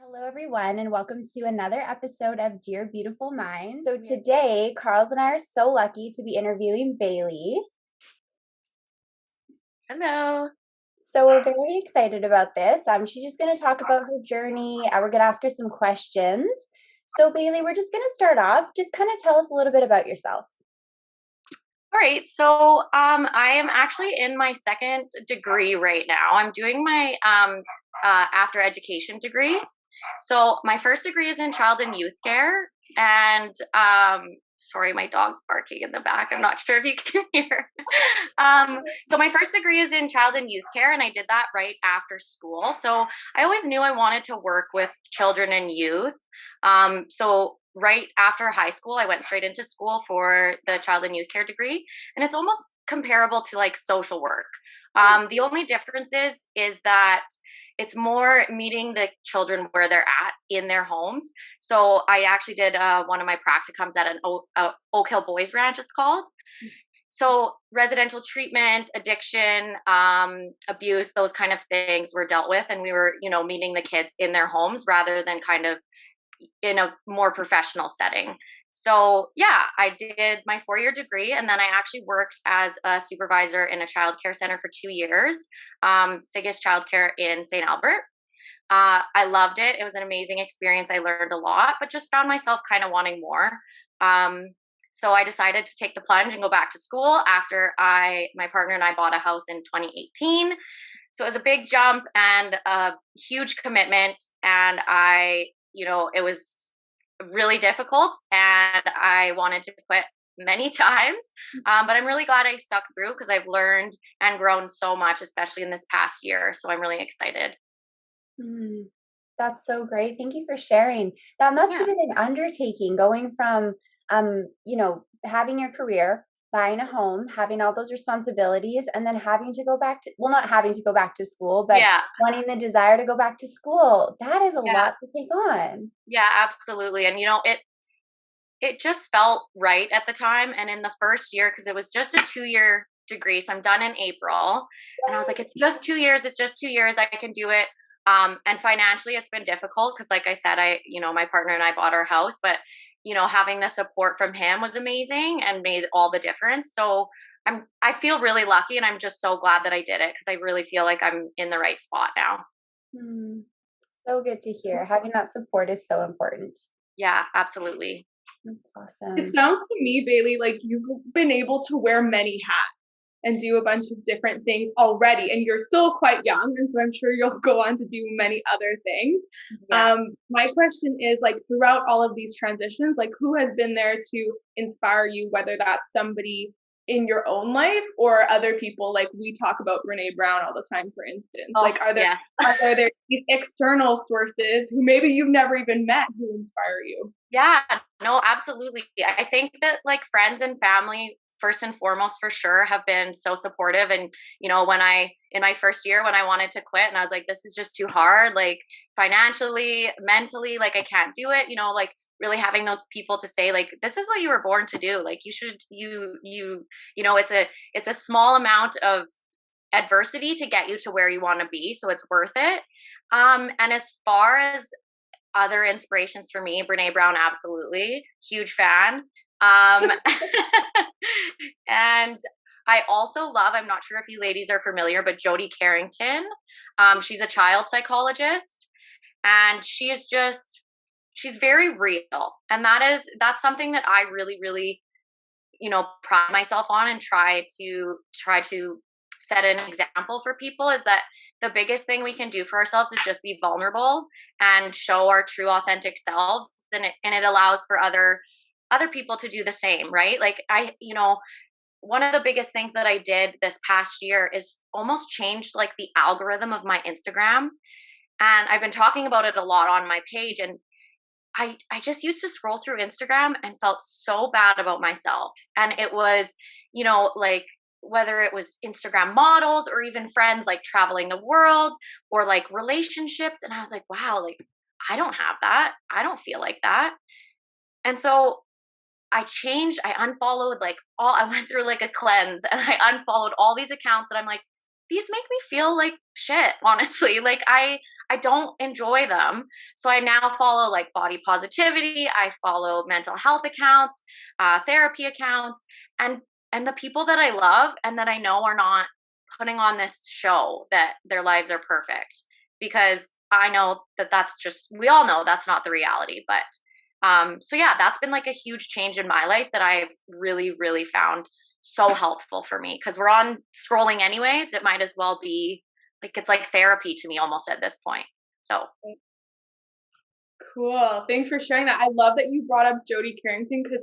Hello, everyone, and welcome to another episode of Dear Beautiful Mind. So today, Carls and I are so lucky to be interviewing Bailey. Hello. So we're very excited about this. She's just going to talk about her journey. We're going to ask her some questions. So Bailey, we're just going to start off. Just kind of tell us a little bit about yourself. All right. So I am actually in my second degree right now. I'm doing my after education degree. So my first degree is in child and youth care. And sorry, my dog's barking in the back. I'm not sure if you can hear. So my first degree is in child and youth care, and I did that right after school. So I always knew I wanted to work with children and youth. So right after high school, I went straight into school for the child and youth care degree, and it's almost comparable to like social work. The only difference is that it's more meeting the children where they're at in their homes. So I actually did one of my practicums at an Oak Hill Boys Ranch, it's called. So residential treatment, addiction, abuse, those kind of things were dealt with. And we were, meeting the kids in their homes rather than kind of in a more professional setting. So yeah, I did my 4-year degree, and then I actually worked as a supervisor in a childcare center for 2 years, Sigis Childcare in St. Albert. I loved it. It was an amazing experience. I learned a lot, but just found myself kind of wanting more. So I decided to take the plunge and go back to school after my partner and I bought a house in 2018. So it was a big jump and a huge commitment, and it was really difficult, and I wanted to quit many times. But I'm really glad I stuck through because I've learned and grown so much, especially in this past year. So I'm really excited. That's so great. Thank you for sharing. That must have been an undertaking going from, having your career, buying a home, having all those responsibilities, and then having to go back to, not having to go back to school, but wanting the desire to go back to school. That is a lot to take on. Yeah, absolutely. And, it just felt right at the time. And in the first year, because it was just a 2-year degree, so I'm done in April. And I was like, it's just 2 years. It's just 2 years. I can do it. And financially, it's been difficult because, like I said, my partner and I bought our house, but having the support from him was amazing and made all the difference. So I feel really lucky, and I'm just so glad that I did it because I really feel like I'm in the right spot now. So good to hear. Having that support is so important. Yeah, absolutely. That's awesome. It sounds to me, Bailey, like you've been able to wear many hats and do a bunch of different things already, and you're still quite young, and so I'm sure you'll go on to do many other things. My question is, like, throughout all of these transitions, like, who has been there to inspire you, whether that's somebody in your own life or other people? Like, we talk about Brené Brown all the time, for instance. Are there these external sources who maybe you've never even met who inspire you? Yeah, no, absolutely. I think that like friends and family, first and foremost, for sure, have been so supportive. And, in my first year, when I wanted to quit and I was like, this is just too hard, like financially, mentally, like I can't do it, like really having those people to say, like, this is what you were born to do. Like, you should, it's a small amount of adversity to get you to where you want to be. So it's worth it. And as far as other inspirations for me, Brené Brown, absolutely. Huge fan. And I also love, I'm not sure if you ladies are familiar, but Jodie Carrington. She's a child psychologist, and she's very real. And that's something that I really, really, pride myself on and try to set an example for people, is that the biggest thing we can do for ourselves is just be vulnerable and show our true authentic selves. And it allows for other people to do the same, right? Like one of the biggest things that I did this past year is almost changed like the algorithm of my Instagram. And I've been talking about it a lot on my page. And I just used to scroll through Instagram and felt so bad about myself. And it was, like, whether it was Instagram models or even friends like traveling the world or like relationships. And I was like, wow, like I don't have that. I don't feel like that. And so I unfollowed I went through like a cleanse, and I unfollowed all these accounts, and I'm like, these make me feel like shit, honestly. Like I I don't enjoy them. So I now follow like body positivity. I follow mental health accounts, therapy accounts, and the people that I love and that I know are not putting on this show that their lives are perfect, because I know that that's just, we all know that's not the reality. But so yeah, that's been like a huge change in my life that I've really, really found so helpful for me, because we're on scrolling anyways. It might as well be like, it's like therapy to me almost at this point. So cool. Thanks for sharing that. I love that you brought up Jody Carrington, because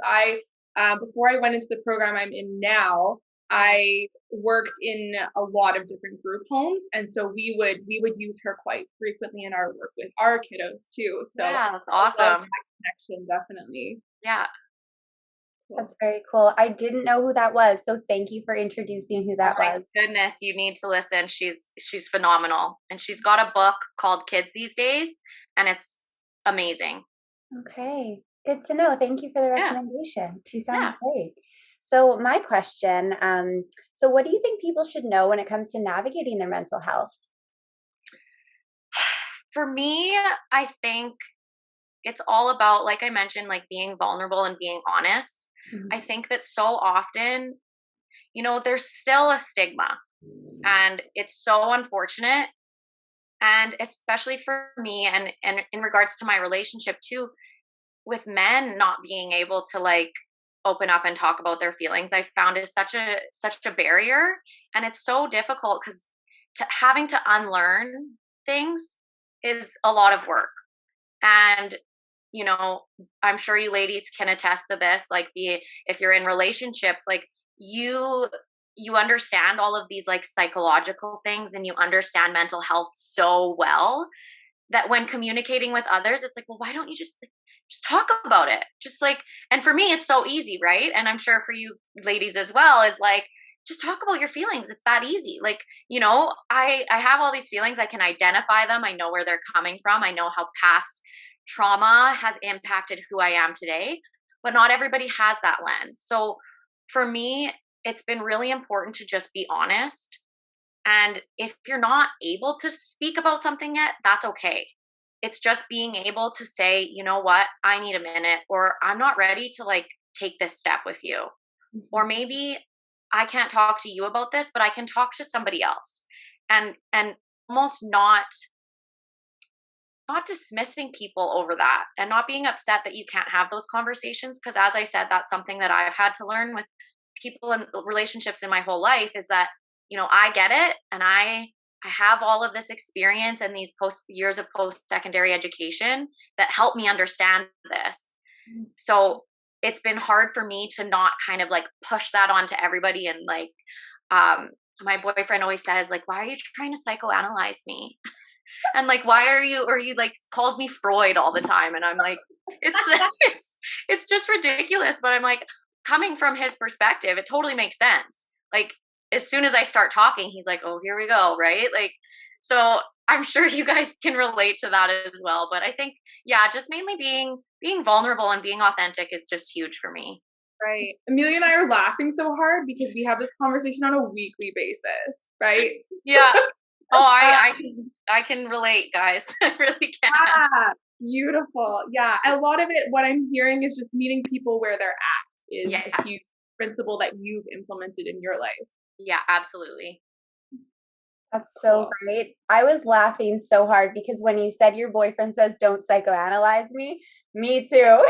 before I went into the program I'm in now, I worked in a lot of different group homes, and so we would use her quite frequently in our work with our kiddos too. So yeah, that's I love awesome. that connection, definitely. Yeah. Cool. That's very cool. I didn't know who that was, so thank you for introducing who that was. Goodness, you need to listen. She's phenomenal, and she's got a book called Kids These Days, and it's amazing. Okay, good to know. Thank you for the Yeah. recommendation. She sounds great. So my question, so what do you think people should know when it comes to navigating their mental health? For me, I think it's all about, like I mentioned, like being vulnerable and being honest. I think that so often, you know, there's still a stigma, and it's so unfortunate. And especially for me, and in regards to my relationship too, with men not being able to like open up and talk about their feelings, I found is such a barrier. And it's so difficult, because having to unlearn things is a lot of work. And you know, I'm sure you ladies can attest to this, like if you're in relationships, like you understand all of these like psychological things, and you understand mental health so well that when communicating with others, it's like, well, why don't you just talk about it? Just like, and for me, it's so easy, right? And I'm sure for you ladies as well, is like, just talk about your feelings. It's that easy. Like, you know, I have all these feelings. I can identify them. I know where they're coming from. I know how past trauma has impacted who I am today, but not everybody has that lens. So for me, it's been really important to just be honest. And if you're not able to speak about something yet, that's okay. It's just being able to say, you know what, I need a minute, or I'm not ready to like take this step with you. Or maybe I can't talk to you about this, but I can talk to somebody else. And almost not dismissing people over that, and not being upset that you can't have those conversations. Because as I said, that's something that I've had to learn with people and relationships in my whole life, is that, you know, I get it, and I have all of this experience and these years of post-secondary education that help me understand this. So it's been hard for me to not kind of like push that onto everybody. And like my boyfriend always says, like, why are you trying to psychoanalyze me? And like, why are you, or he like calls me Freud all the time. And I'm like, it's just ridiculous. But I'm like, coming from his perspective, it totally makes sense. Like, as soon as I start talking, he's like, oh, here we go. Right. Like, so I'm sure you guys can relate to that as well. But I think, yeah, just mainly being vulnerable and being authentic is just huge for me. Right. Amelia and I are laughing so hard because we have this conversation on a weekly basis, right? Yeah. Oh, I can relate, guys. I really can. Yeah, beautiful. Yeah. A lot of it, what I'm hearing is just meeting people where they're at is a huge principle that you've implemented in your life. Yeah, absolutely. That's so great. I was laughing so hard because when you said your boyfriend says don't psychoanalyze me too.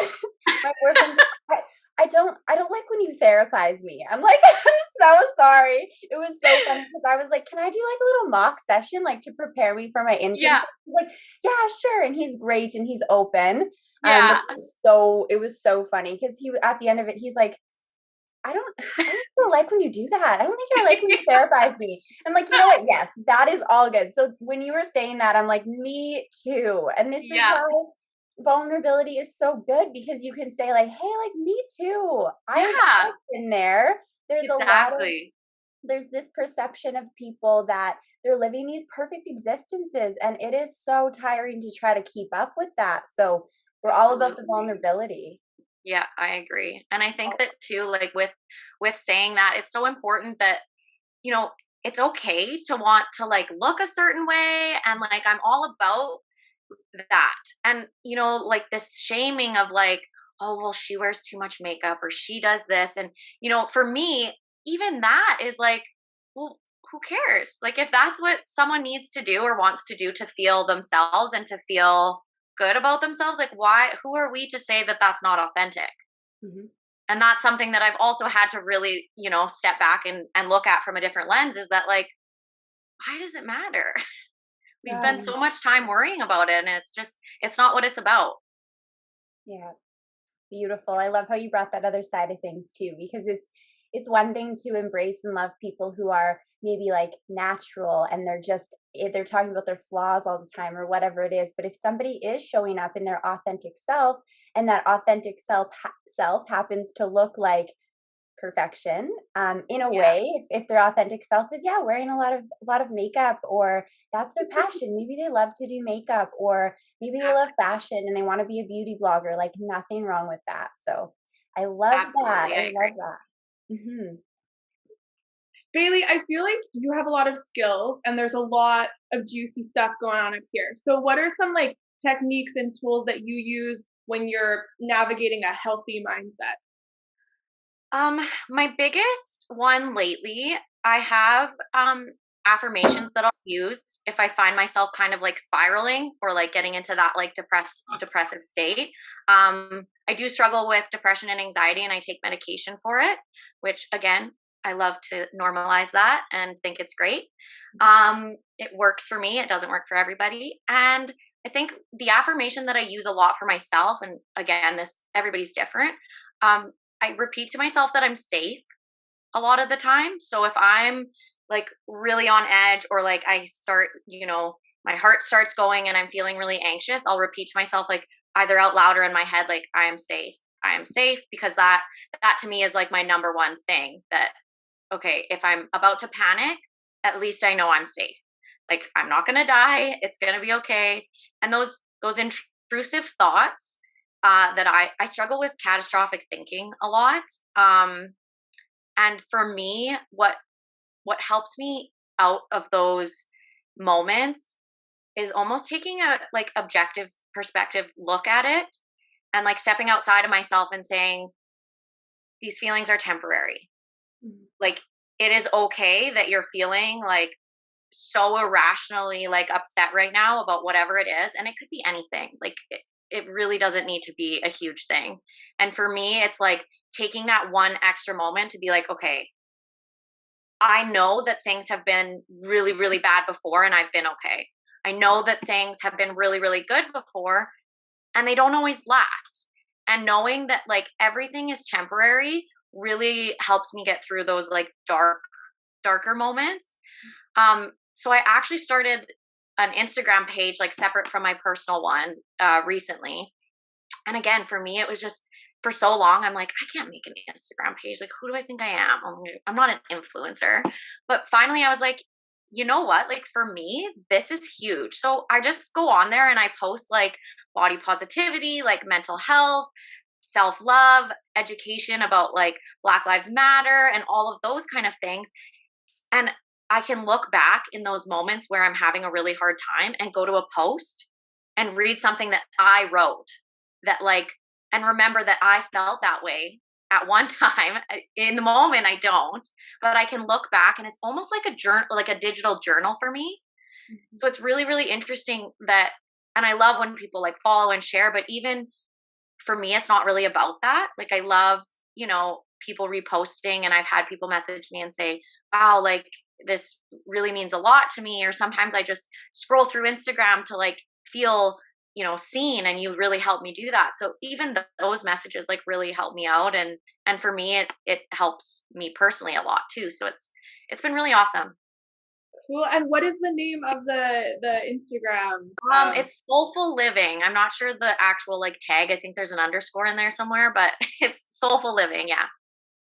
My boyfriend said, I don't like when you therapize me. I'm like, I'm so sorry. It was so funny because I was like, can I do like a little mock session like to prepare me for my internship? Yeah. He's like, yeah, sure. And he's great and he's open. Yeah. It was so funny because he at the end of it, he's like, I don't feel like when you do that. I don't think I like when you therapize me. I'm like, you know what? Yes, that is all good. So when you were saying that, I'm like, me too. And this is why vulnerability is so good, because you can say like, hey, like me too. I've been there. There's a lot of, there's this perception of people that they're living these perfect existences, and it is so tiring to try to keep up with that. So we're all about the vulnerability. Yeah, I agree. And I think that too, like with saying that, it's so important that, you know, it's okay to want to like look a certain way, and like I'm all about that. And like this shaming of like, oh well, she wears too much makeup or she does this. And for me, even that is like, well, who cares? Like if that's what someone needs to do or wants to do to feel themselves and to feel good about themselves, like who are we to say that that's not authentic? Mm-hmm. And that's something that I've also had to really, step back and look at from a different lens, is that like, why does it matter? We Yeah. spend so much time worrying about it, and it's not what it's about. Yeah. Beautiful. I love how you brought that other side of things too, because it's one thing to embrace and love people who are maybe like natural and they're talking about their flaws all the time or whatever it is. But if somebody is showing up in their authentic self, and that authentic self happens to look like perfection, in a way, if their authentic self is wearing a lot of makeup, or that's their passion, maybe they love to do makeup, or maybe they love fashion and they want to be a beauty blogger, like nothing wrong with that. So I love that. Absolutely, I I agree. love that. Bailey, I feel like you have a lot of skills and there's a lot of juicy stuff going on up here. So what are some like techniques and tools that you use when you're navigating a healthy mindset? My biggest one lately, I have affirmations that I'll use if I find myself kind of like spiraling or like getting into that like depressive state. I do struggle with depression and anxiety, and I take medication for it, which again, I love to normalize that and think it's great. It works for me. It doesn't work for everybody. And I think the affirmation that I use a lot for myself, and again, this everybody's different. I repeat to myself that I'm safe a lot of the time. So if I'm like really on edge, or like I start, my heart starts going and I'm feeling really anxious, I'll repeat to myself, like either out loud or in my head, like I am safe. I am safe, because that to me is like my number one thing, that okay, if I'm about to panic, at least I know I'm safe. Like I'm not going to die. It's going to be okay. And those intrusive thoughts, that I struggle with catastrophic thinking a lot. And for me, what helps me out of those moments is almost taking a like objective perspective look at it, and like stepping outside of myself and saying, these feelings are temporary. Mhm. Like it is okay that you're feeling like so irrationally like upset right now about whatever it is, and it could be anything. Like it really doesn't need to be a huge thing. And for me, it's like taking that one extra moment to be like, okay, I know that things have been really, really bad before and I've been okay. I know that things have been really, really good before and they don't always last. And knowing that like everything is temporary really helps me get through those like darker moments. So I actually started an Instagram page like separate from my personal one recently. And again, for me, it was just for so long, I'm like, I can't make an Instagram page. Like, who do I think I am? I'm not an influencer. But finally, I was like, you know what? Like, for me, this is huge. So I just go on there and I post like body positivity, like mental health, self love, education about like Black Lives Matter, and all of those kind of things. And I can look back in those moments where I'm having a really hard time and go to a post and read something that I wrote, that like, and remember that I felt that way at one time. In the moment I don't, but I can look back, and it's almost like a journal, like a digital journal for me. Mhm. So it's really, really interesting that, and I love when people like follow and share, but even for me, it's not really about that. Like I love, people reposting, and I've had people message me and say, wow, like this really means a lot to me. Or sometimes I just scroll through Instagram to like feel, seen, and you really help me do that. So even those messages like really help me out. And for me, it helps me personally a lot too. So it's been really awesome. Cool. And what is the name of the Instagram? It's Soulful Living. I'm not sure the actual like tag. I think there's an underscore in there somewhere, but it's Soulful Living. Yeah.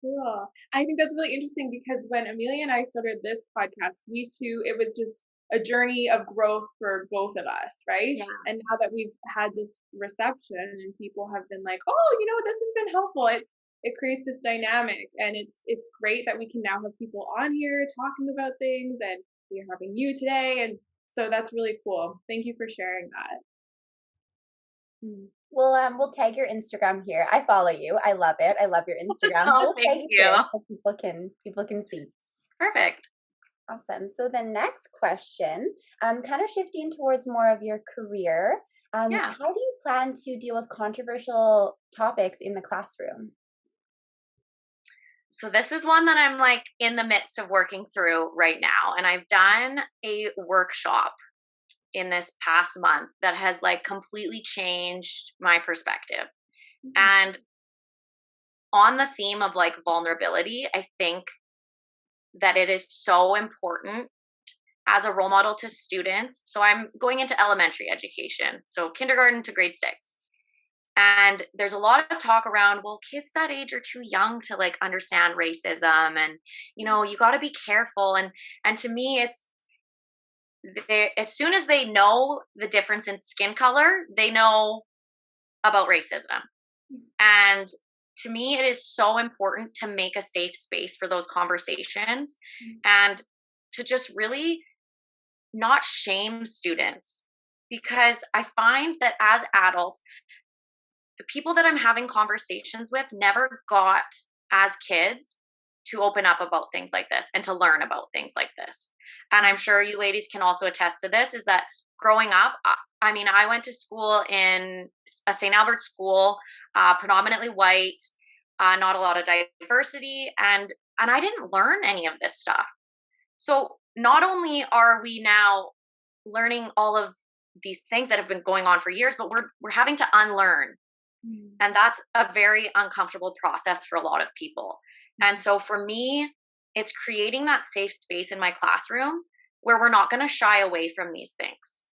Cool. I think that's really interesting because when Amelia and I started this podcast, we too, it was just a journey of growth for both of us, right? Yeah. And now that we've had this reception and people have been like, oh, this has been helpful. it creates this dynamic, and it's great that we can now have people on here talking about things, and we're having you today, and so that's really cool. Thank you for sharing that. We'll tag your Instagram here. I follow you. I love it. I love your Instagram. Oh, We'll tag thank you you. here so people can see. Perfect. Awesome. So the next question, kind of shifting towards more of your career. How do you plan to deal with controversial topics in the classroom? So this is one that I'm like in the midst of working through right now. And I've done a workshop in this past month that has like completely changed my perspective. And on the theme of like vulnerability, I think that it is so important as a role model to students. So I'm going into elementary education, so kindergarten to grade 6. And there's a lot of talk around, well, kids that age are too young to like understand racism, and you know, you got to be careful. And to me, it's as soon as they know the difference in skin color, they know about racism. And to me, it is so important to make a safe space for those conversations and to just really not shame students, because I find that as adults, the people that I'm having conversations with never got, as kids, to open up about things like this and to learn about things like this. And I'm sure you ladies can also attest to this, is that growing up, I mean, I went to school in a St. Albert school, predominantly white, not a lot of diversity, and I didn't learn any of this stuff. So not only are we now learning all of these things that have been going on for years, but we're having to unlearn. And that's a very uncomfortable process for a lot of people. And so for me, it's creating that safe space in my classroom where we're not going to shy away from these things.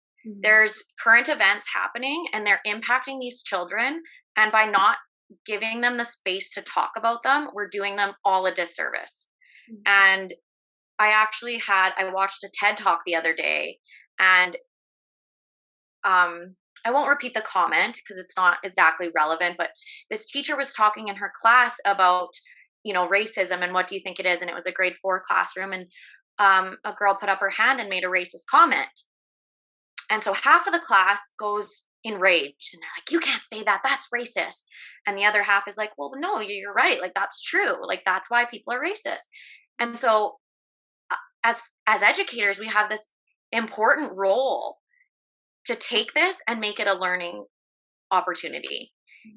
There's current events happening and they're impacting these children. And by not giving them the space to talk about them, we're doing them all a disservice. And I watched a TED Talk the other day, and I won't repeat the comment because it's not exactly relevant, but this teacher was talking in her class about, you know, racism and what do you think it is? And it was a grade 4 classroom, and a girl put up her hand and made a racist comment. And so half of the class goes in rage and they're like, you can't say that, that's racist. And the other half is like, well, no, you're right. Like, that's true. Like, that's why people are racist. And so as educators, we have this important role to take this and make it a learning opportunity.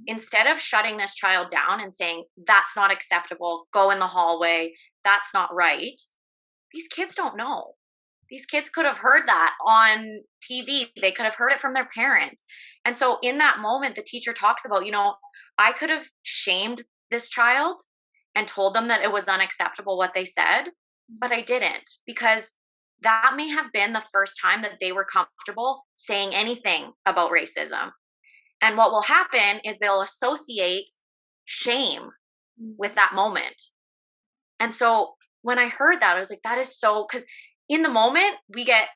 Instead of shutting this child down and saying, that's not acceptable, go in the hallway, that's not right. These kids don't know. These kids could have heard that on TV. They could have heard it from their parents. And so in that moment, the teacher talks about, you know, I could have shamed this child and told them that it was unacceptable what they said, but I didn't, because that may have been the first time that they were comfortable saying anything about racism. And what will happen is they'll associate shame with that moment. And so when I heard that, I was like, that is so, because in the moment we get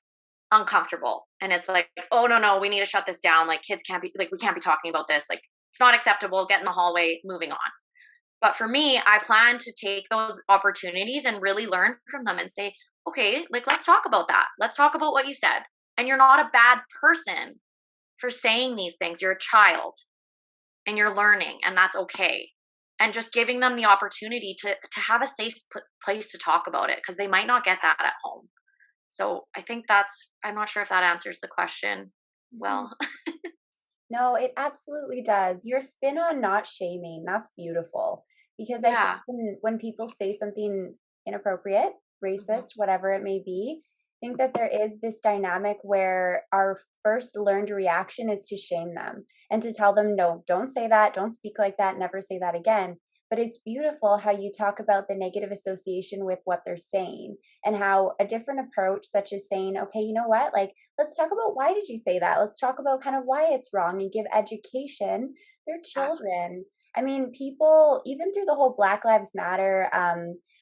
uncomfortable and it's like, oh, no, we need to shut this down. Like, kids can't be, like, we can't be talking about this. Like, it's not acceptable. Get in the hallway, moving on. But for me, I plan to take those opportunities and really learn from them and say, okay, like, let's talk about that. Let's talk about what you said. And you're not a bad person for saying these things. You're a child and you're learning, and that's okay. And just giving them the opportunity to have a safe place to talk about it, because they might not get that at home. So I think I'm not sure if that answers the question well. No, it absolutely does. Your spin on not shaming, that's beautiful. Because I think when people say something inappropriate, racist, whatever it may be, I think that there is this dynamic where our first learned reaction is to shame them and to tell them, no, don't say that, don't speak like that, never say that again. But it's beautiful how you talk about the negative association with what they're saying, and how a different approach, such as saying, okay, you know what, like, let's talk about why did you say that? Let's talk about kind of why it's wrong and give education. They're children. I mean, people, even through the whole Black Lives Matter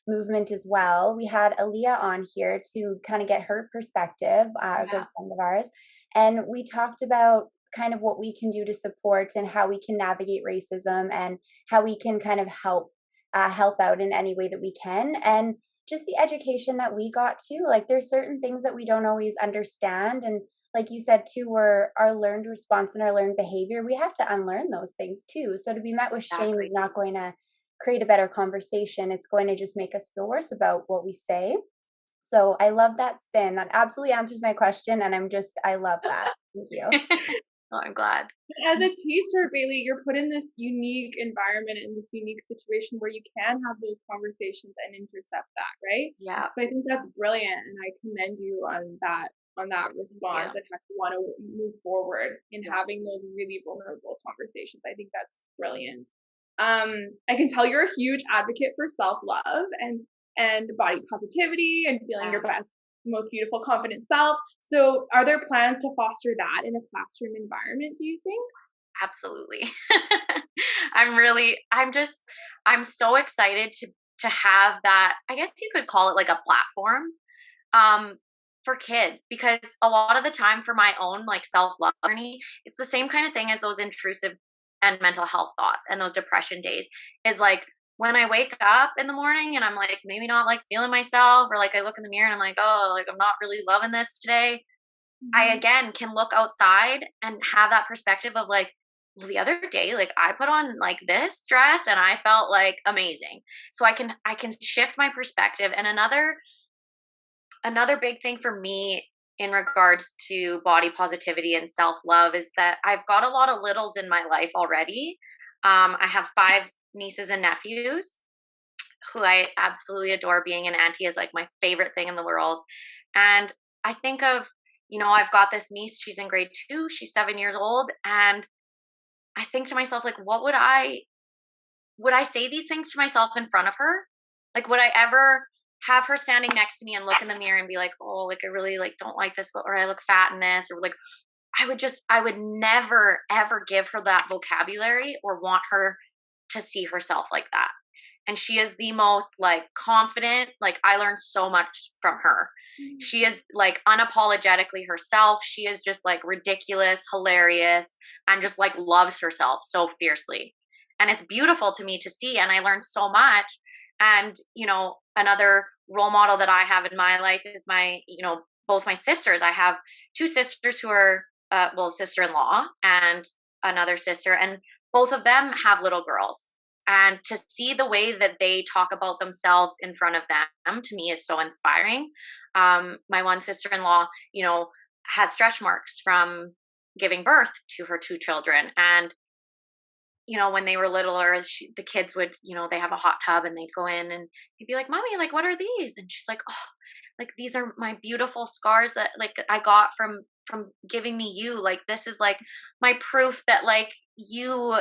movement as well, we had Aaliyah on here to kind of get her perspective, a good friend of ours. And we talked about kind of what we can do to support and how we can navigate racism and how we can kind of help out in any way that we can. And just the education that we got too. Like there's certain things that we don't always understand. And like you said too, were our learned response and our learned behavior, we have to unlearn those things too. So to be met with shame is Exactly. not going to create a better conversation. It's going to just make us feel worse about what we say. So I love that spin. That absolutely answers my question. And I love that. Thank you. Oh, I'm glad. As a teacher, Bailey, you're put in this unique environment, in this unique situation where you can have those conversations and intercept that, right? Yeah. So I think that's brilliant, and I commend you on that response and how you want to move forward in having those really vulnerable conversations. I think that's brilliant. I can tell you're a huge advocate for self-love and body positivity and feeling your best, most beautiful, confident self. So are there plans to foster that in a classroom environment, do you think? Absolutely. I'm so excited to have that. I guess you could call it like a platform for kids, because a lot of the time for my own like self-love journey, it's the same kind of thing as those intrusive and mental health thoughts and those depression days, is like when I wake up in the morning and I'm like maybe not like feeling myself, or like I look in the mirror and I'm like, oh, like I'm not really loving this today. I again can look outside and have that perspective of like, well, the other day, like I put on like this dress and I felt like amazing. So I can shift my perspective. And another big thing for me in regards to body positivity and self-love is that I've got a lot of littles in my life already. I have 5 nieces and nephews who I absolutely adore. Being an auntie is like my favorite thing in the world. And I think of, I've got this niece, she's in grade 2, she's 7 years old. And I think to myself, like, would I say these things to myself in front of her? Like, would I ever have her standing next to me and look in the mirror and be like, oh, like I really like don't like this, or I look fat in this, or like I would never ever give her that vocabulary or want her to see herself like that. And she is the most like confident, like I learned so much from her. She is like unapologetically herself. She is just like ridiculous, hilarious, and just like loves herself so fiercely. And it's beautiful to me to see. And I learned so much. And, another role model that I have in my life is both my sisters. I have 2 sisters who are, sister-in-law and another sister, and both of them have little girls. And to see the way that they talk about themselves in front of them, to me, is so inspiring. My one sister-in-law, has stretch marks from giving birth to her 2 children. And, when they were littler, the kids would, they have a hot tub and they'd go in and he'd be like, Mommy, like, what are these? And she's like, oh, like, these are my beautiful scars that like I got from giving me you. Like, this is like my proof that like you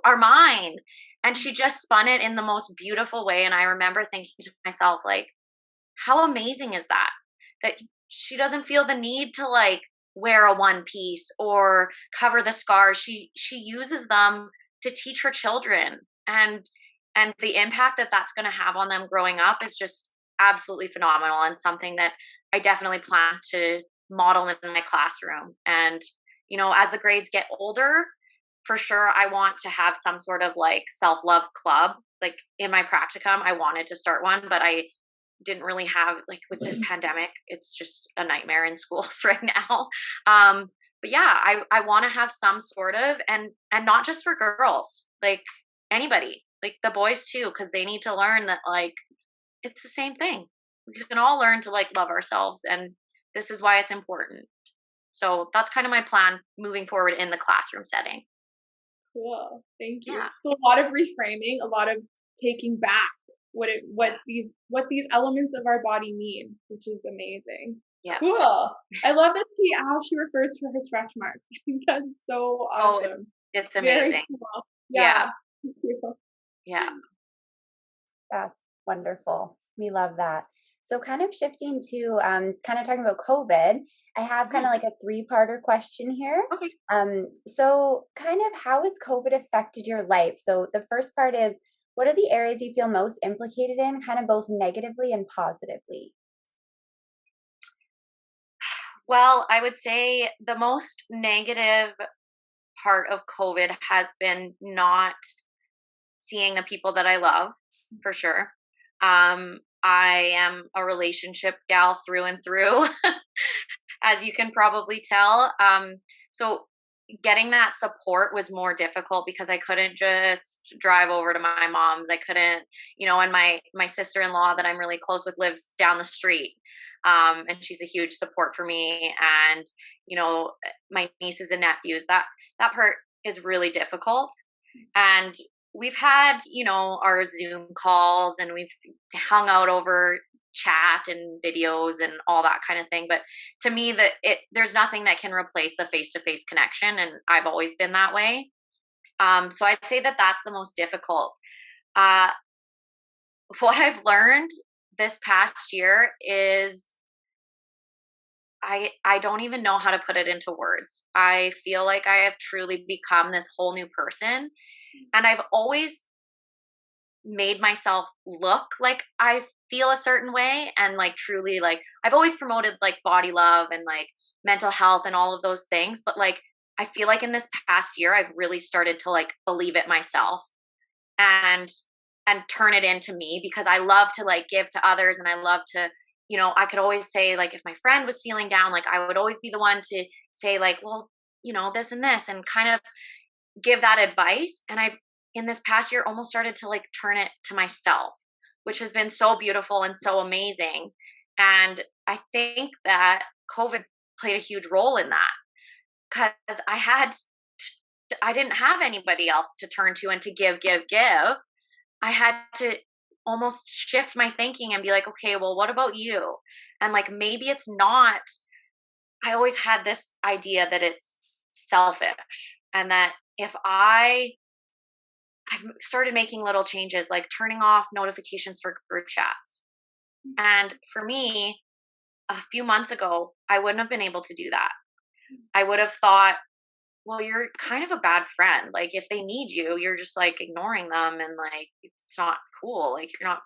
are mine. And she just spun it in the most beautiful way. And I remember thinking to myself, like, how amazing is that she doesn't feel the need to like wear a one piece or cover the scars. She uses them to teach her children, and the impact that that's going to have on them growing up is just absolutely phenomenal, and something that I definitely plan to model in my classroom. And as the grades get older, for sure I want to have some sort of like self-love club. Like in my practicum, I wanted to start one, but I didn't really have, like, with the pandemic, it's just a nightmare in schools right now. But yeah, I want to have some sort of, and not just for girls, like anybody, like the boys too, because they need to learn that like it's the same thing. We can all learn to like love ourselves, and this is why it's important. So that's kind of my plan moving forward in the classroom setting. Cool. Thank you. Yeah. So a lot of reframing, a lot of taking back what these elements of our body mean, which is amazing. Yeah. Cool. I love that how she refers to her stretch marks. I think that's so awesome. It's amazing. Very cool. Yeah. Thank you. Yeah. That's wonderful. We love that. So kind of shifting to kind of talking about COVID, I have kind of like a 3-parter question here. Okay. So kind of how has COVID affected your life? So the first part is, what are the areas you feel most implicated in, kind of both negatively and positively? Well, I would say the most negative part of COVID has been not seeing the people that I love, for sure. I am a relationship gal through and through, as you can probably tell. So getting that support was more difficult because I couldn't just drive over to my mom's. I couldn't, and my sister-in-law that I'm really close with lives down the street. And she's a huge support for me, and my nieces and nephews. That part is really difficult. And we've had, our Zoom calls, and we've hung out over chat and videos and all that kind of thing. But to me, there's nothing that can replace the face-to-face connection, and I've always been that way. So I'd say that that's the most difficult. Uh, what I've learned this past year is I don't even know how to put it into words. I feel like I have truly become this whole new person, and I've always made myself look like I feel a certain way, and like truly, like I've always promoted like body love and like mental health and all of those things, but like I feel like in this past year I've really started to like believe it myself, and turn it into me, because I love to like give to others, and I love to, I could always say, like, if my friend was feeling down, like I would always be the one to say like, well, this and this, and kind of give that advice. And I, in this past year, almost started to like turn it to myself, which has been so beautiful and so amazing. And I think that COVID played a huge role in that, because I didn't have anybody else to turn to and to give. I had to almost shift my thinking and be like, okay, well, what about you? And like, maybe it's not, I always had this idea that it's selfish, and that if I've started making little changes, like turning off notifications for group chats. And for me, a few months ago, I wouldn't have been able to do that. I would have thought, well, you're kind of a bad friend. Like, if they need you, you're just like ignoring them, and like, it's not cool. Like, you're not,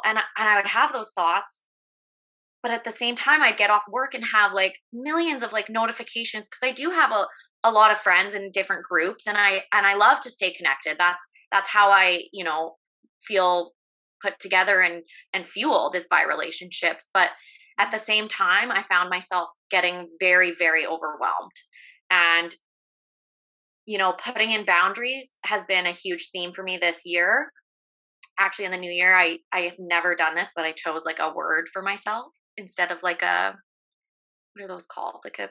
and I would have those thoughts. But at the same time, I'd get off work and have like millions of like notifications, because I do have a lot of friends in different groups, and I love to stay connected. That's how I, feel put together and fueled, is by relationships. But at the same time, I found myself getting very, very overwhelmed. And, putting in boundaries has been a huge theme for me this year. Actually, in the new year, I have never done this, but I chose like a word for myself instead of like what are those called? Like a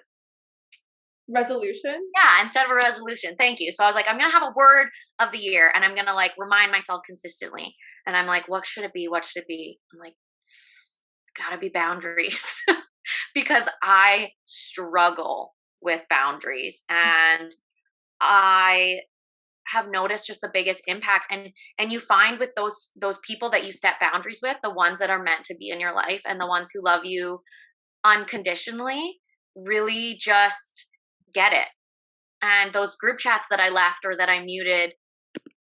resolution. Yeah, instead of a resolution. Thank you. So I was like, I'm going to have a word of the year, and I'm going to like remind myself consistently. And I'm like, what should it be? What should it be? I'm like, it's got to be boundaries, because I struggle with boundaries, and I have noticed just the biggest impact. And you find with those people that you set boundaries with, the ones that are meant to be in your life, and the ones who love you unconditionally, really just get it. And those group chats that I left or that I muted,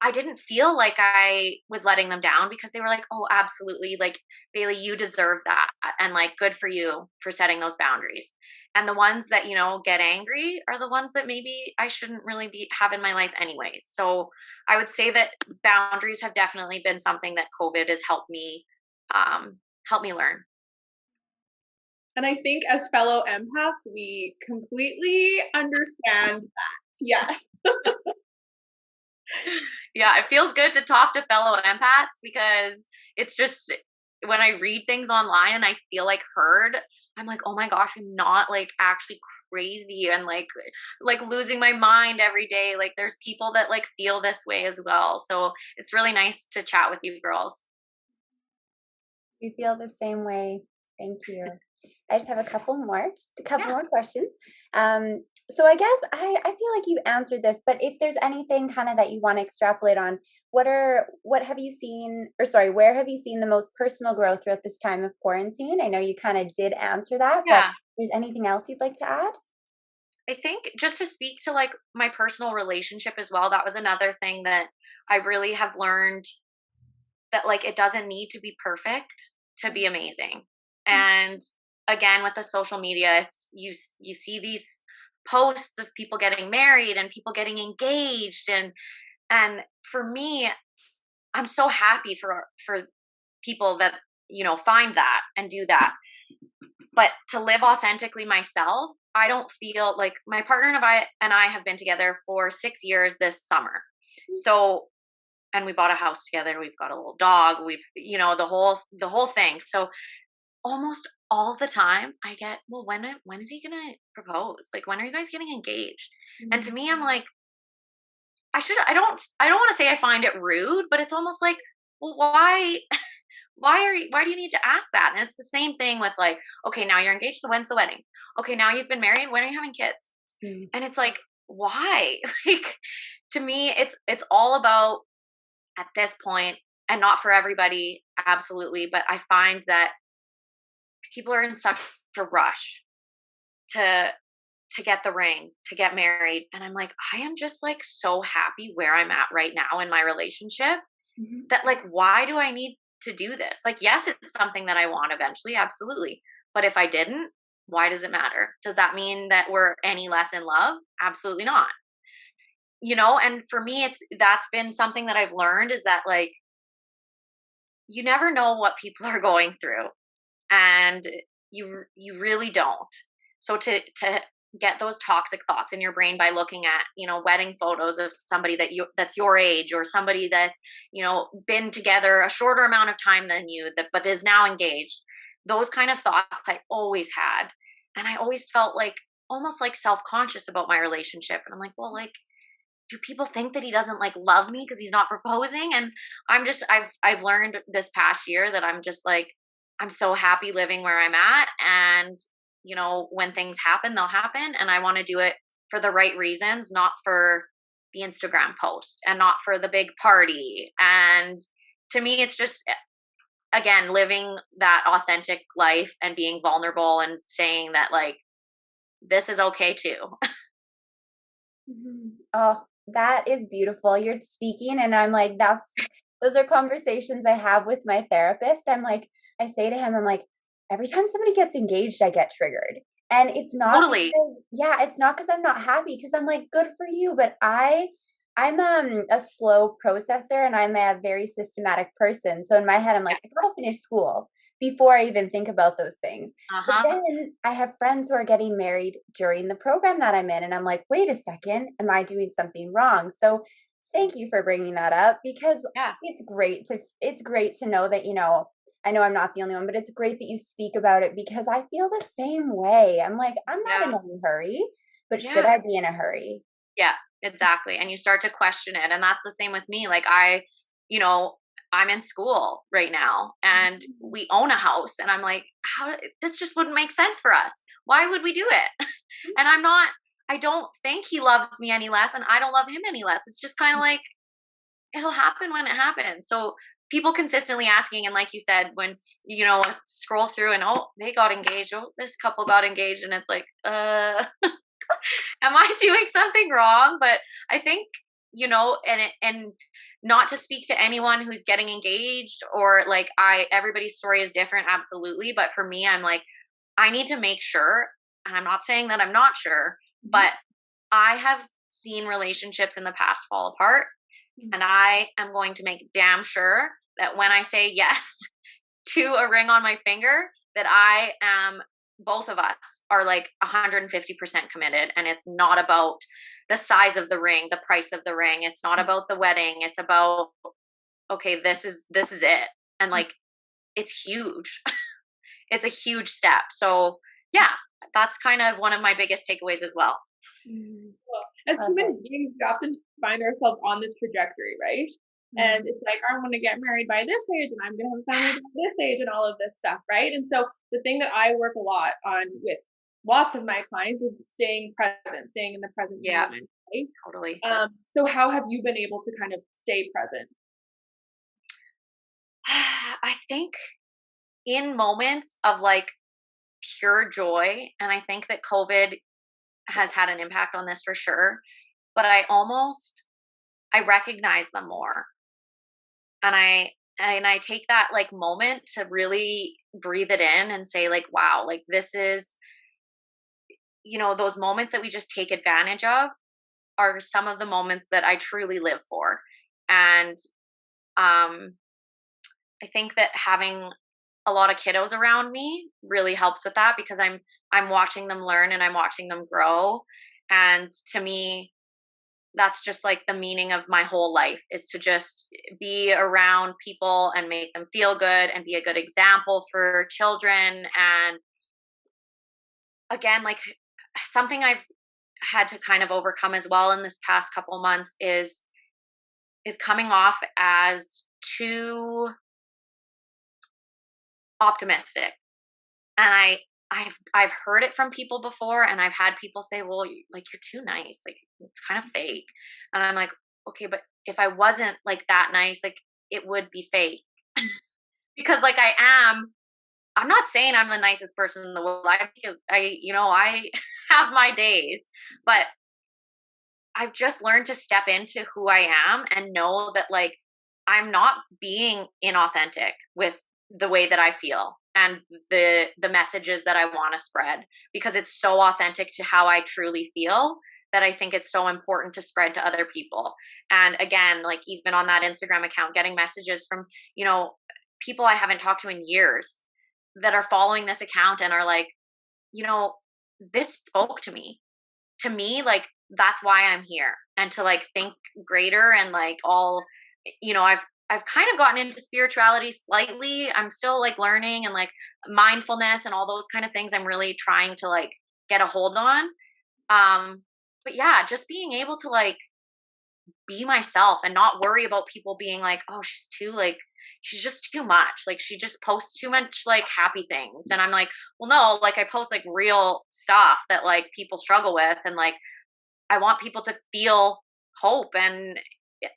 I didn't feel like I was letting them down, because they were like, oh, absolutely. Like, Bailey, you deserve that. And like, good for you for setting those boundaries. And the ones that, get angry are the ones that maybe I shouldn't really have in my life anyways. So I would say that boundaries have definitely been something that COVID has helped me learn. And I think as fellow empaths, we completely understand that. Yes. Yeah, it feels good to talk to fellow empaths, because it's just, when I read things online and I feel like heard, I'm like, oh my gosh, I'm not like actually crazy and like losing my mind every day. Like, there's people that like feel this way as well. So it's really nice to chat with you girls. We feel the same way. Thank you. I just have a couple more questions. So I guess I feel like you answered this, but if there's anything kind of that you want to extrapolate on, where have you seen the most personal growth throughout this time of quarantine? I know you kind of did answer that, but if there's anything else you'd like to add? I think just to speak to like my personal relationship as well, that was another thing that I really have learned, that like, it doesn't need to be perfect to be amazing. And again, with the social media, it's you see these posts of people getting married and people getting engaged, and for me, I'm so happy for people that, you know, find that and do that. But to live authentically myself, I don't feel like my partner and I have been together for 6 years this summer. So, and we bought a house together. We've got a little dog. We've, you know, the whole thing. So almost all the time I get, well, when is he gonna propose? Like, when are you guys getting engaged? Mm-hmm. And to me, I'm like, I don't want to say I find it rude, but it's almost like, well, why do you need to ask that? And it's the same thing with like, okay, now you're engaged, so when's the wedding? Okay, now you've been married, when are you having kids? Mm-hmm. And it's like, why? Like, to me, it's all about, at this point, and not for everybody, absolutely, but I find that people are in such a rush to get the ring, to get married. And I'm like, I am just like so happy where I'm at right now in my relationship, mm-hmm. that like, why do I need to do this? Like, yes, it's something that I want eventually, absolutely. But if I didn't, why does it matter? Does that mean that we're any less in love? Absolutely not. You know, and for me, that's been something that I've learned, is that like, you never know what people are going through, and you really don't. So to get those toxic thoughts in your brain by looking at, you know, wedding photos of somebody that's your age, or somebody that's, you know, been together a shorter amount of time than you, but is now engaged, those kind of thoughts I always had. And I always felt like almost like self-conscious about my relationship. And I'm like, well, like, do people think that he doesn't like love me because he's not proposing? And I've learned this past year that I'm just like, I'm so happy living where I'm at. And, you know, when things happen, they'll happen. And I want to do it for the right reasons, not for the Instagram post and not for the big party. And to me, it's just, again, living that authentic life and being vulnerable and saying that like, this is okay too. Oh, that is beautiful. You're speaking and I'm like, those are conversations I have with my therapist. I'm like, I say to him, I'm like, every time somebody gets engaged, I get triggered. And it's not totally. because, it's not because I'm not happy, because I'm like, good for you. But I'm a slow processor and I'm a very systematic person. So in my head, I'm like, I gotta finish school before I even think about those things. Uh-huh. But then I have friends who are getting married during the program that I'm in. And I'm like, wait a second, am I doing something wrong? So thank you for bringing that up, because it's great to know that, you know, I know I'm not the only one, but it's great that you speak about it, because I feel the same way. I'm like, I'm not in any hurry, but should I be in a hurry? Yeah, exactly. And you start to question it. And that's the same with me. Like you know, I'm in school right now and we own a house, and I'm like, this just wouldn't make sense for us. Why would we do it? And I don't think he loves me any less, and I don't love him any less. It's just kind of like, it'll happen when it happens. So people consistently asking, and like you said, when, you know, scroll through and, oh, they got engaged, oh, this couple got engaged, and it's like, am I doing something wrong? But I think, you know, and not to speak to anyone who's getting engaged, or like, everybody's story is different, absolutely. But for me, I'm like, I need to make sure, and I'm not saying that I'm not sure, but I have seen relationships in the past fall apart. And I am going to make damn sure that when I say yes to a ring on my finger, that both of us are like 150% committed. And it's not about the size of the ring, the price of the ring. It's not about the wedding. It's about, okay, this is it. And like, it's huge. It's a huge step. So yeah, that's kind of one of my biggest takeaways as well. As human beings, we often find ourselves on this trajectory, right? And it's like, I want to get married by this age, and I'm going to have a family by this age, and all of this stuff, right? And so the thing that I work a lot on with lots of my clients is staying present, staying in the present moment, right? Totally. So how have you been able to kind of stay present? I think in moments of like pure joy, and I think that COVID has had an impact on this for sure, but I recognize them more. And and I take that like moment to really breathe it in and say like, wow, like this is, those moments that we just take advantage of are some of the moments that I truly live for. And um, I think that having a lot of kiddos around me really helps with that, because I'm watching them learn and I'm watching them grow. And to me, that's just like the meaning of my whole life, is to just be around people and make them feel good and be a good example for children. And again, like something I've had to kind of overcome as well in this past couple months is coming off as too optimistic. And I've heard it from people before, and I've had people say, well, like you're too nice, like it's kind of fake. And I'm like, okay, but if I wasn't like that nice, like it would be fake. Because like I'm not saying I'm the nicest person in the world. I have my days, but I've just learned to step into who I am and know that like I'm not being inauthentic with the way that I feel and the messages that I want to spread, because it's so authentic to how I truly feel that I think it's so important to spread to other people. And again, like even on that Instagram account, getting messages from, people I haven't talked to in years that are following this account and are like, this spoke to me. To me, like that's why I'm here, and to like think greater and like all, I've kind of gotten into spirituality slightly. I'm still like learning, and like mindfulness and all those kind of things I'm really trying to like get a hold on. But yeah, just being able to like be myself and not worry about people being like, oh, she's just too much. Like she just posts too much like happy things. And I'm like, well, no, like I post like real stuff that like people struggle with. And like, I want people to feel hope. And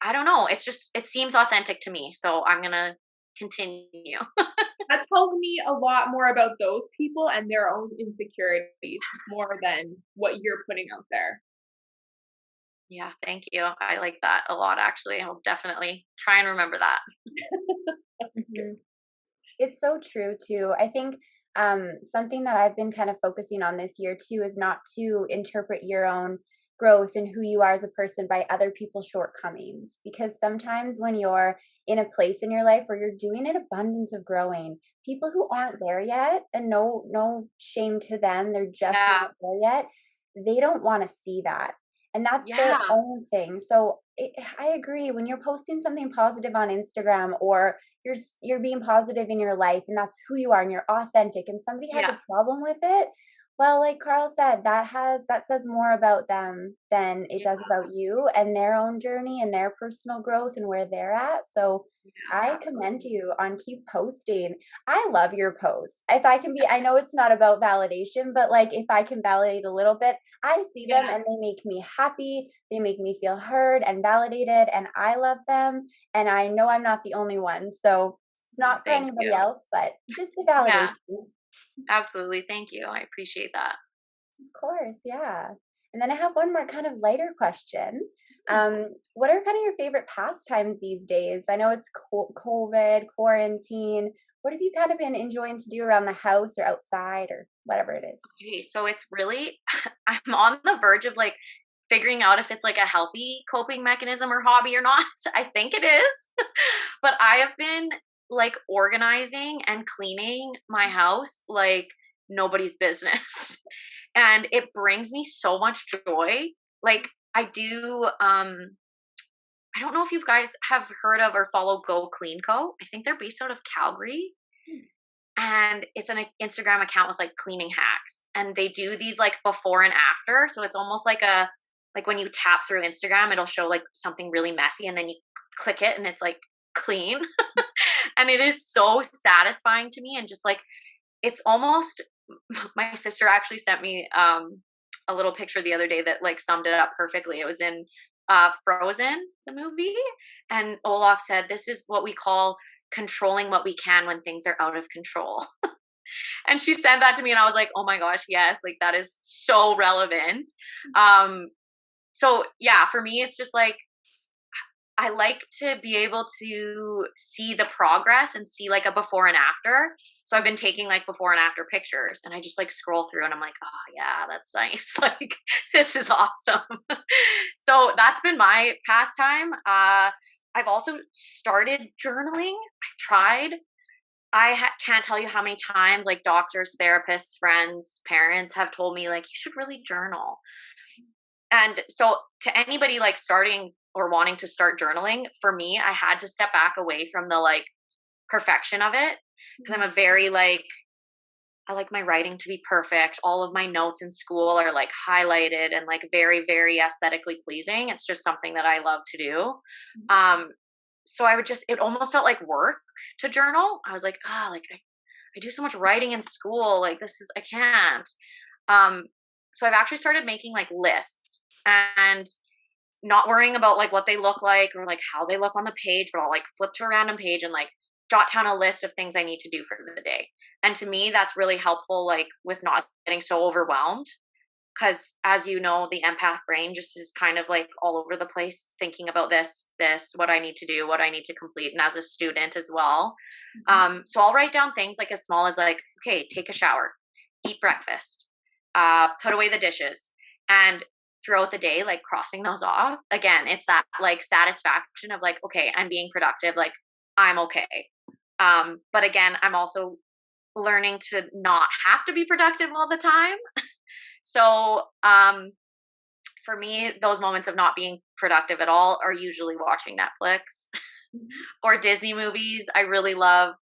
I don't know. It seems authentic to me. So I'm going to continue. That told me a lot more about those people and their own insecurities more than what you're putting out there. Yeah, thank you. I like that a lot, actually. I'll definitely try and remember that. Mhm. It's so true too. I think something that I've been kind of focusing on this year too is not to interpret your own growth and who you are as a person by other people's shortcomings. Because sometimes when you're in a place in your life where you're doing an abundance of growing, people who aren't there yet, and no shame to them, they're just Yeah. not there yet, they don't want to see that. And that's their Yeah. own thing. So I agree. When you're posting something positive on Instagram, or you're being positive in your life, and that's who you are and you're authentic, and somebody has Yeah. a problem with it, well, like Carl said, that says more about them than it does about you and their own journey and their personal growth and where they're at. So Yeah, I commend absolutely. you on keep posting. I love your posts. If I can be, I know it's not about validation, but like if I can validate a little bit, I see them Yeah. and they make me happy. They make me feel heard and validated, and I love them. And I know I'm not the only one. So it's not for Thank anybody you. else, but just a validation. Yeah, absolutely. Thank you. I appreciate that. Of course, yeah. And then I have one more kind of lighter question. What are kind of your favorite pastimes these days? I know it's COVID, quarantine. What have you kind of been enjoying to do around the house or outside or whatever it is? Okay, so it's really, I'm on the verge of like figuring out if it's like a healthy coping mechanism or hobby or not. I think it is. But I have been like organizing and cleaning my house like nobody's business. And it brings me so much joy. Like I do I don't know if you guys have heard of or follow Go Clean Co. I think they're based out of Calgary, and it's an Instagram account with like cleaning hacks, and they do these like before and after. So it's almost like when you tap through Instagram, it'll show like something really messy, and then you click it and it's like clean. And it is so satisfying to me, and just like it's almost my sister actually sent me a little picture the other day that like summed it up perfectly. It was in Frozen, the movie, and Olaf said, "This is what we call controlling what we can when things are out of control." And she sent that to me, and I was like, "Oh my gosh, yes! Like that is so relevant." Um, so yeah, for me, it's just like I like to be able to see the progress and see like a before and after. So I've been taking like before and after pictures, and I just like scroll through and I'm like, oh yeah, that's nice. Like this is awesome. So that's been my pastime. I've also started journaling. I tried. Can't tell you how many times like doctors, therapists, friends, parents have told me like you should really journal. And so to anybody like starting or wanting to start journaling, for me, I had to step back away from the like perfection of it, because I'm a very like, I like my writing to be perfect. All of my notes in school are like highlighted and like very, very aesthetically pleasing. It's just something that I love to do. So I would just, it almost felt like work to journal. I was like, like I do so much writing in school. Like I can't. So I've actually started making like lists and not worrying about like what they look like or like how they look on the page, but I'll like flip to a random page and like jot down a list of things I need to do for the day. And to me, that's really helpful, like with not getting so overwhelmed. Because as you know, the empath brain just is kind of like all over the place, thinking about this, what I need to do, what I need to complete. And as a student as well. So I'll write down things like as small as like, okay, take a shower, eat breakfast, put away the dishes. And throughout the day, like crossing those off, again, it's that like satisfaction of like, okay, I'm being productive. Like I'm okay. But again, I'm also learning to not have to be productive all the time. So, for me, those moments of not being productive at all are usually watching Netflix or Disney movies. I really love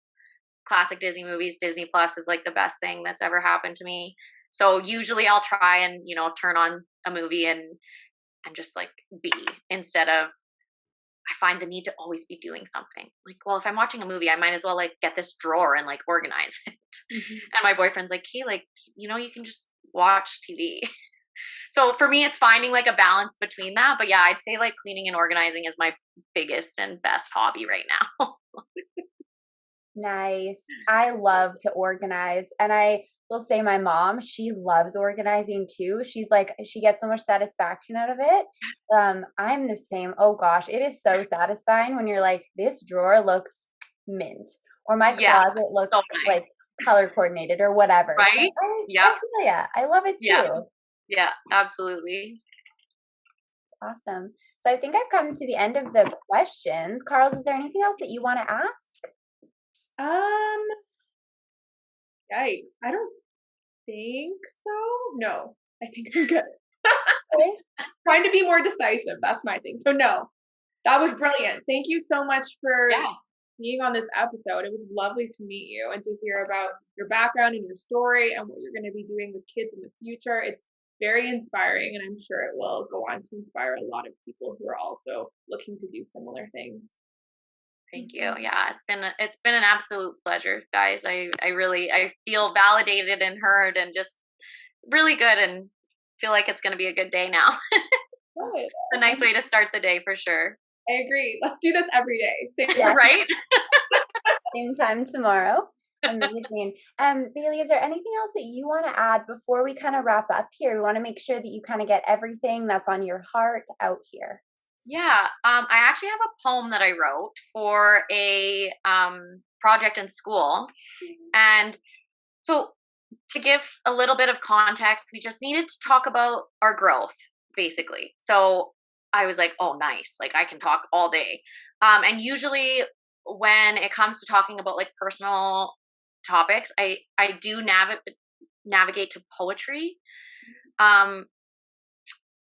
classic Disney movies. Disney Plus is like the best thing that's ever happened to me. So usually I'll try and, turn on a movie and just like be, instead of, I find the need to always be doing something. Like, well, if I'm watching a movie, I might as well like get this drawer and like organize it. And my boyfriend's like, hey, like, you can just watch TV. So for me, it's finding like a balance between that. But yeah, I'd say like cleaning and organizing is my biggest and best hobby right now. Nice. I love to organize. And I will say my mom, she loves organizing too. She's like, she gets so much satisfaction out of it. I'm the same. Oh gosh, it is so satisfying when you're like, this drawer looks mint, or my closet looks so nice. like color coordinated or whatever. Right? So I love it too. Yeah, absolutely. Awesome. So I think I've come to the end of the questions. Carls, is there anything else that you want to ask? Yikes. I don't think so. No, I think I'm good. Okay. Trying to be more decisive. That's my thing. So no, that was brilliant. Thank you so much for being on this episode. It was lovely to meet you and to hear about your background and your story and what you're going to be doing with kids in the future. It's very inspiring, and I'm sure it will go on to inspire a lot of people who are also looking to do similar things. Thank you. Yeah, it's been an absolute pleasure, guys. I feel validated and heard and just really good, and feel like it's going to be a good day now. Good. It's a nice way to start the day for sure. I agree. Let's do this every day. Same right? Same time tomorrow. Amazing. Bailey, is there anything else that you want to add before we kind of wrap up here? We want to make sure that you kind of get everything that's on your heart out here. Yeah, I actually have a poem that I wrote for a project in school. And so to give a little bit of context, we just needed to talk about our growth, basically. So I was like, oh, nice. Like I can talk all day. And usually when it comes to talking about like personal topics, I do navigate to poetry.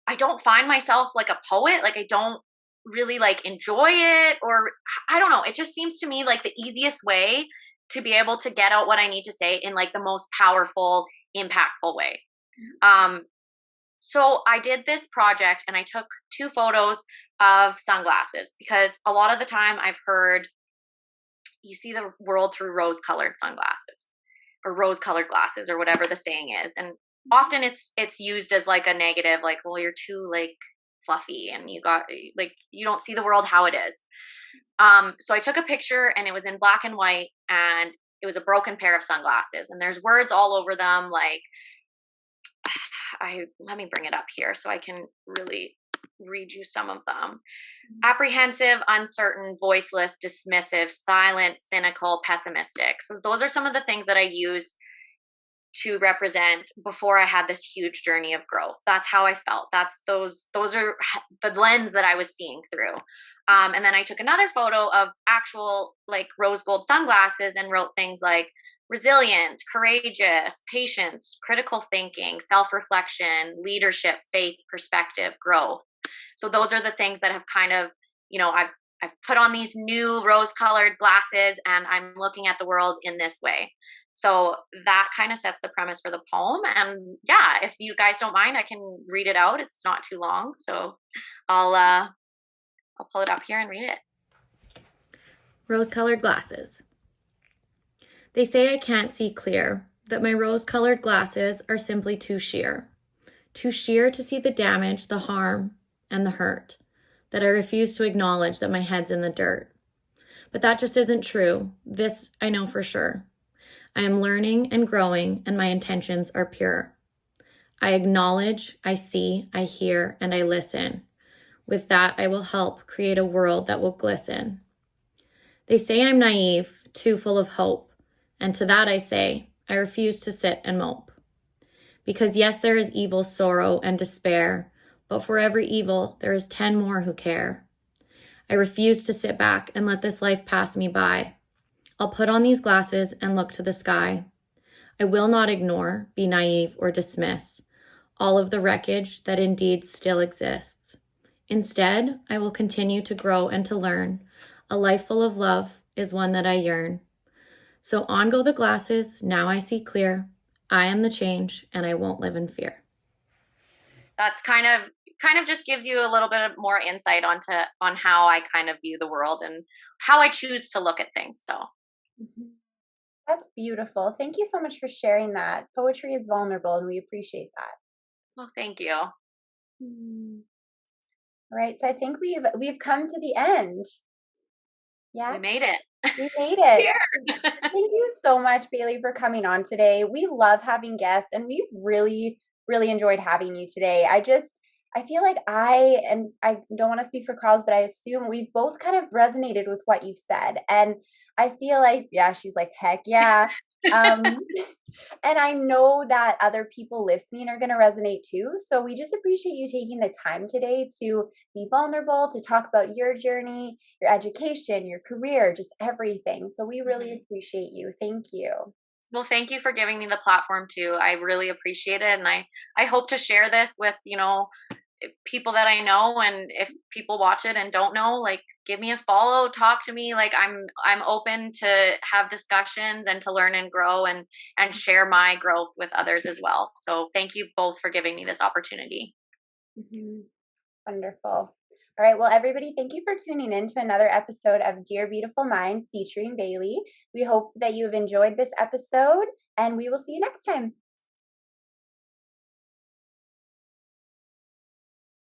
I don't find myself like a poet. Like I don't really like enjoy it, or I don't know. It just seems to me like the easiest way to be able to get out what I need to say in like the most powerful, impactful way. So I did this project and I took 2 photos of sunglasses, because a lot of the time I've heard you see the world through rose-colored sunglasses or rose-colored glasses or whatever the saying is. And often it's used as like a negative, like, well, you're too like fluffy and you don't see the world how it is. So I took a picture and it was in black and white, and it was a broken pair of sunglasses, and there's words all over them. Like let me bring it up here so I can really read you some of them. Apprehensive, uncertain, voiceless, dismissive, silent, cynical, pessimistic. So those are some of the things that I used to represent before I had this huge journey of growth. That's how I felt. Those are the lens that I was seeing through. And then I took another photo of actual like rose gold sunglasses and wrote things like resilient, courageous, patience, critical thinking, self-reflection, leadership, faith, perspective, growth. So those are the things that have kind of, I've put on these new rose-colored glasses and I'm looking at the world in this way. So that kind of sets the premise for the poem. And yeah, if you guys don't mind, I can read it out. It's not too long. So I'll pull it up here and read it. Rose-colored glasses. They say I can't see clear, that my rose-colored glasses are simply too sheer to see the damage, the harm, and the hurt, that I refuse to acknowledge that my head's in the dirt. But that just isn't true. This I know for sure. I am learning and growing, and my intentions are pure. I acknowledge, I see, I hear, and I listen. With that, I will help create a world that will glisten. They say I'm naive, too full of hope, and to that I say, I refuse to sit and mope. Because yes, there is evil, sorrow, and despair, but for every evil, there is 10 more who care. I refuse to sit back and let this life pass me by. I'll put on these glasses and look to the sky. I will not ignore, be naive, or dismiss all of the wreckage that indeed still exists. Instead, I will continue to grow and to learn. A life full of love is one that I yearn. So on go the glasses, now I see clear. I am the change, and I won't live in fear. That's kind of just gives you a little bit more insight on how I kind of view the world and how I choose to look at things. So that's beautiful. Thank you so much for sharing that. Poetry is vulnerable, and we appreciate that. Well, thank you. All right, so I think we've come to the end. Yeah, we made it. We made it. Thank you so much, Bailey, for coming on today. We love having guests, and we've really, really enjoyed having you today. I feel like I don't want to speak for Carls, but I assume we've both kind of resonated with what you've said. And I feel like, yeah, she's like, heck yeah. And I know that other people listening are going to resonate too. So we just appreciate you taking the time today to be vulnerable, to talk about your journey, your education, your career, just everything. So we really appreciate you. Thank you. Well, thank you for giving me the platform too. I really appreciate it. And I hope to share this with, people that I know. And if people watch it and don't know, like, give me a follow, talk to me. Like I'm open to have discussions and to learn and grow and share my growth with others as well. So thank you both for giving me this opportunity. Wonderful. All right. Well, everybody, thank you for tuning in to another episode of Dear Beautiful Mind featuring Bailey. We hope that you have enjoyed this episode, and we will see you next time.